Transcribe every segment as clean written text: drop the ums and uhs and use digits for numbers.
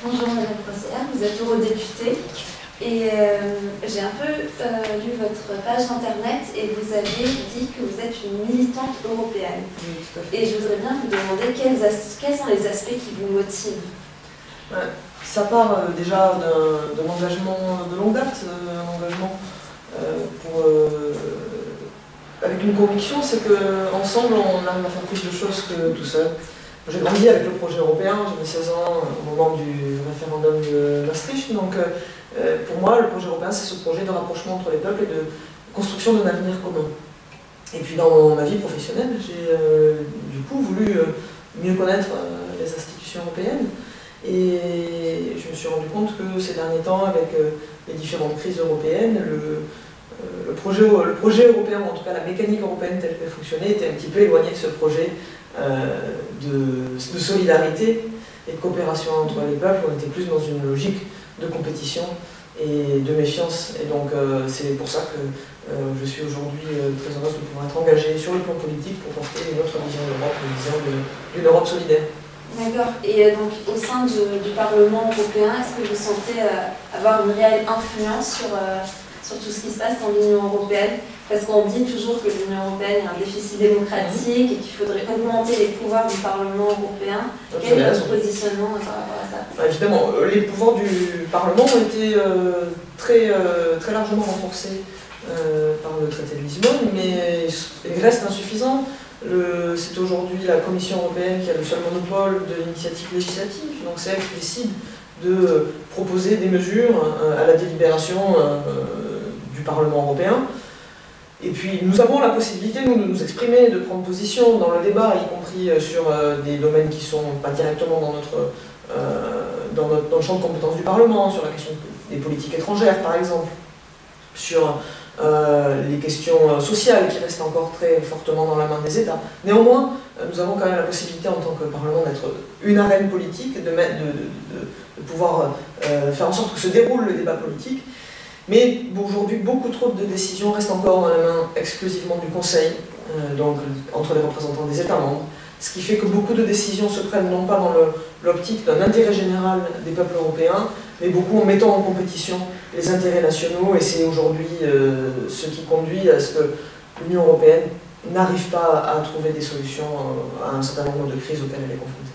Bonjour Madame Prosser, vous êtes eurodéputée et j'ai un peu lu votre page internet et vous avez dit que vous êtes une militante européenne. Oui, tout à fait. Et je voudrais bien vous demander quels sont les aspects qui vous motivent. Ça part déjà d'un engagement de longue date, un engagement avec une conviction, c'est qu'ensemble on arrive à faire plus de choses que tout seul. J'ai grandi avec le projet européen, j'avais 16 ans au moment du référendum de Maastricht, donc pour moi le projet européen c'est ce projet de rapprochement entre les peuples et de construction d'un avenir commun. Et puis dans ma vie professionnelle, j'ai du coup voulu mieux connaître les institutions européennes et je me suis rendu compte que ces derniers temps, avec les différentes crises européennes, le projet européen, ou en tout cas la mécanique européenne telle qu'elle fonctionnait, était un petit peu éloigné de ce projet de solidarité et de coopération entre les peuples. On était plus dans une logique de compétition et de méfiance. Et donc c'est pour ça que je suis aujourd'hui très heureuse de pouvoir être engagée sur le plan politique pour porter une autre vision de l'Europe, une vision d'une Europe solidaire. D'accord. Et donc au sein du Parlement européen, est-ce que vous sentez avoir une réelle influence sur tout ce qui se passe dans l'Union européenne? Parce qu'on dit toujours que l'Union européenne a un déficit démocratique et qu'il faudrait augmenter les pouvoirs du Parlement européen. Quel est votre positionnement par rapport à ça? Évidemment, les pouvoirs du Parlement ont été très largement renforcés par le traité de Lisbonne, mais ils restent insuffisants. C'est aujourd'hui la Commission européenne qui a le seul monopole de l'initiative législative, donc c'est elle qui décide de proposer des mesures à la délibération du Parlement européen. Et puis nous avons la possibilité, nous, de nous exprimer, de prendre position dans le débat, y compris sur des domaines qui ne sont pas directement dans le champ de compétences du Parlement, sur la question des politiques étrangères par exemple, sur les questions sociales qui restent encore très fortement dans la main des États. Néanmoins, nous avons quand même la possibilité en tant que Parlement d'être une arène politique, de pouvoir faire en sorte que se déroule le débat politique. Mais aujourd'hui, beaucoup trop de décisions restent encore dans la main exclusivement du Conseil, donc entre les représentants des États membres, ce qui fait que beaucoup de décisions se prennent non pas dans l'optique d'un intérêt général des peuples européens, mais beaucoup en mettant en compétition les intérêts nationaux, et c'est aujourd'hui ce qui conduit à ce que l'Union européenne n'arrive pas à trouver des solutions à un certain nombre de crises auxquelles elle est confrontée.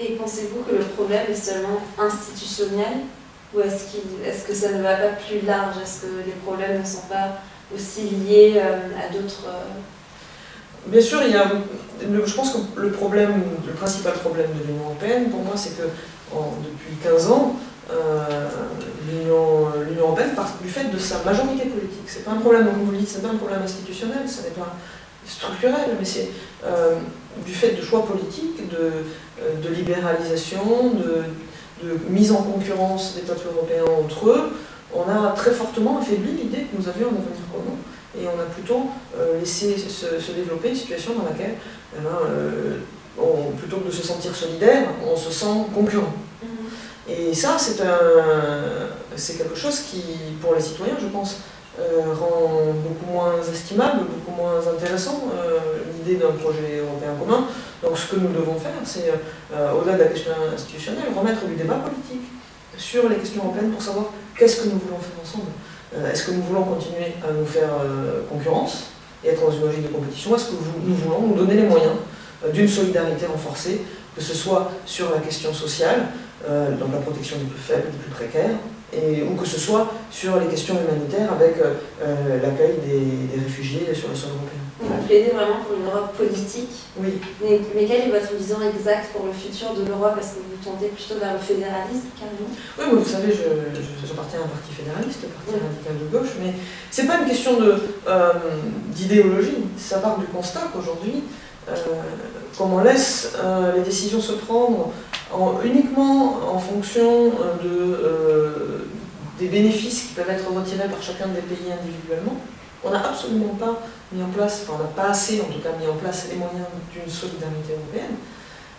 Et pensez-vous que le problème est seulement institutionnel? Ou est-ce que ça ne va pas plus large? Est-ce que les problèmes ne sont pas aussi liés à d'autres... Bien sûr, je pense que le principal problème de l'Union européenne, pour moi, c'est que depuis 15 ans, l'Union européenne, du fait de sa majorité politique, c'est pas un problème, comme vous le dites, c'est pas un problème institutionnel, ce n'est pas structurel, mais c'est du fait de choix politiques, de libéralisation, de mise en concurrence des peuples européens entre eux, on a très fortement affaibli l'idée que nous avions un avenir commun. Et on a plutôt laissé se développer une situation dans laquelle, plutôt que de se sentir solidaire, on se sent concurrent. Et ça, c'est quelque chose qui, pour les citoyens, je pense, rend beaucoup moins estimable, beaucoup moins intéressant l'idée d'un projet européen commun. Donc ce que nous devons faire, c'est, au-delà de la question institutionnelle, remettre du débat politique sur les questions européennes pour savoir qu'est-ce que nous voulons faire ensemble. Est-ce que nous voulons continuer à nous faire concurrence et être dans une logique de compétition? Est-ce que nous voulons nous donner les moyens d'une solidarité renforcée, que ce soit sur la question sociale, donc la protection des plus faibles, des plus précaires, ou que ce soit sur les questions humanitaires avec l'accueil des réfugiés sur le sol européen. Vous plaidez vraiment pour une Europe politique. Oui. Mais quelle est votre vision exacte pour le futur de l'Europe? Est-ce que vous tendez plutôt vers le fédéralisme, carrément? Oui, mais vous savez, j'appartiens à un parti fédéraliste, le parti radical de gauche, mais c'est pas une question d'idéologie, ça part du constat qu'aujourd'hui, comme on laisse les décisions se prendre uniquement en fonction des bénéfices qui peuvent être retirés par chacun des pays individuellement, on n'a absolument pas mis en place, enfin on n'a pas assez en tout cas mis en place les moyens d'une solidarité européenne,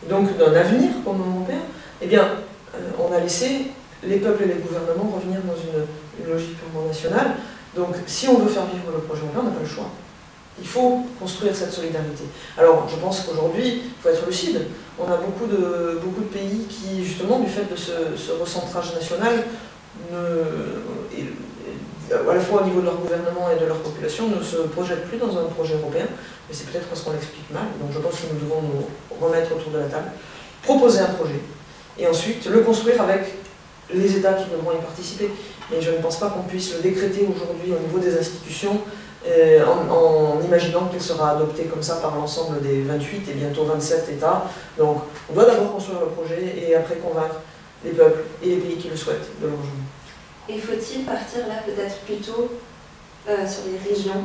donc d'un avenir commun européen. Eh bien, on a laissé les peuples et les gouvernements revenir dans une logique purement nationale. Donc si on veut faire vivre le projet européen, on n'a pas le choix. Il faut construire cette solidarité. Alors, je pense qu'aujourd'hui, il faut être lucide. On a beaucoup de pays qui, justement, du fait de ce recentrage national, à la fois au niveau de leur gouvernement et de leur population, ne se projettent plus dans un projet européen. Mais c'est peut-être parce qu'on l'explique mal. Donc, je pense que nous devons nous remettre autour de la table, proposer un projet, et ensuite le construire avec les États qui devront y participer. Mais je ne pense pas qu'on puisse le décréter aujourd'hui au niveau des institutions en imaginant qu'il sera adopté comme ça par l'ensemble des 28 et bientôt 27 États. Donc on doit d'abord construire le projet et après convaincre les peuples et les pays qui le souhaitent de le rejoindre. Et faut-il partir là peut-être plutôt sur les régions?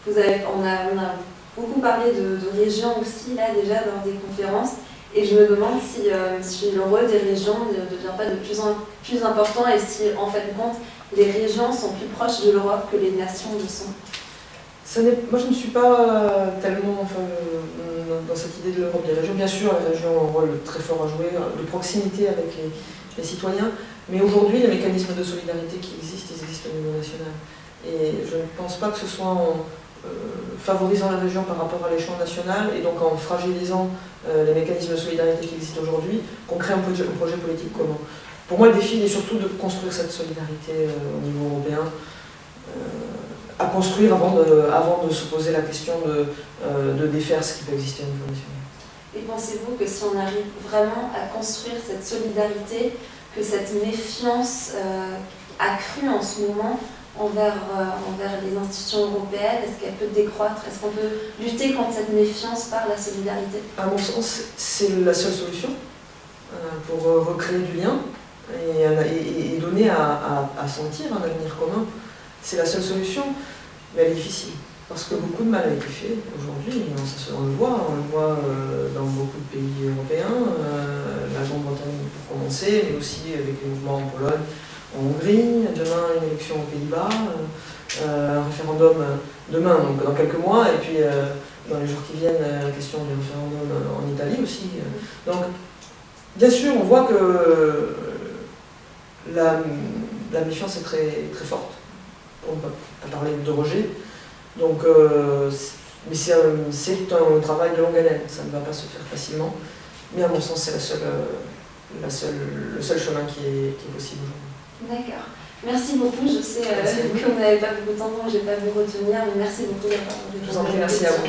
On a beaucoup parlé de régions aussi là déjà lors des conférences. Et je me demande si le rôle des régions ne devient pas de plus en plus important et si, en fin de compte, les régions sont plus proches de l'Europe que les nations le sont. Moi, je ne suis pas tellement dans cette idée de l'Europe des régions. Bien sûr, les régions ont un rôle très fort à jouer, de proximité avec les citoyens. Mais aujourd'hui, les mécanismes de solidarité qui existent, ils existent au niveau national. Et je ne pense pas que ce soit en favorisant les régions par rapport à l'échelon national et donc en fragilisant les mécanismes de solidarité qui existent aujourd'hui, qu'on crée un projet politique commun. Pour moi, le défi est surtout de construire cette solidarité au niveau européen, à construire avant de se poser la question de défaire ce qui peut exister au niveau national. Et pensez-vous que si on arrive vraiment à construire cette solidarité, que cette méfiance accrue en ce moment envers les institutions européennes, est-ce qu'elle peut décroître? Est-ce qu'on peut lutter contre cette méfiance par la solidarité? À mon sens, c'est la seule solution pour recréer du lien et donner à sentir un avenir commun. C'est la seule solution, mais elle est difficile. Parce que beaucoup de mal a été fait aujourd'hui, on le voit dans beaucoup de pays européens, la Grande-Bretagne pour commencer, mais aussi avec les mouvements en Pologne, en Hongrie, demain une élection aux Pays-Bas, un référendum demain, donc dans quelques mois, et puis dans les jours qui viennent, la question du référendum en Italie aussi. Donc, bien sûr, on voit que la méfiance est très, très forte, pour ne pas parler de rejet. Donc, mais c'est un travail de longue haleine, ça ne va pas se faire facilement, mais à mon sens, c'est le seul chemin qui est possible aujourd'hui. D'accord. Merci beaucoup. Je sais qu'on n'avait pas beaucoup de temps, donc je n'ai pas pu retenir, mais merci beaucoup d'avoir répondu. Je vous en prie, merci à vous.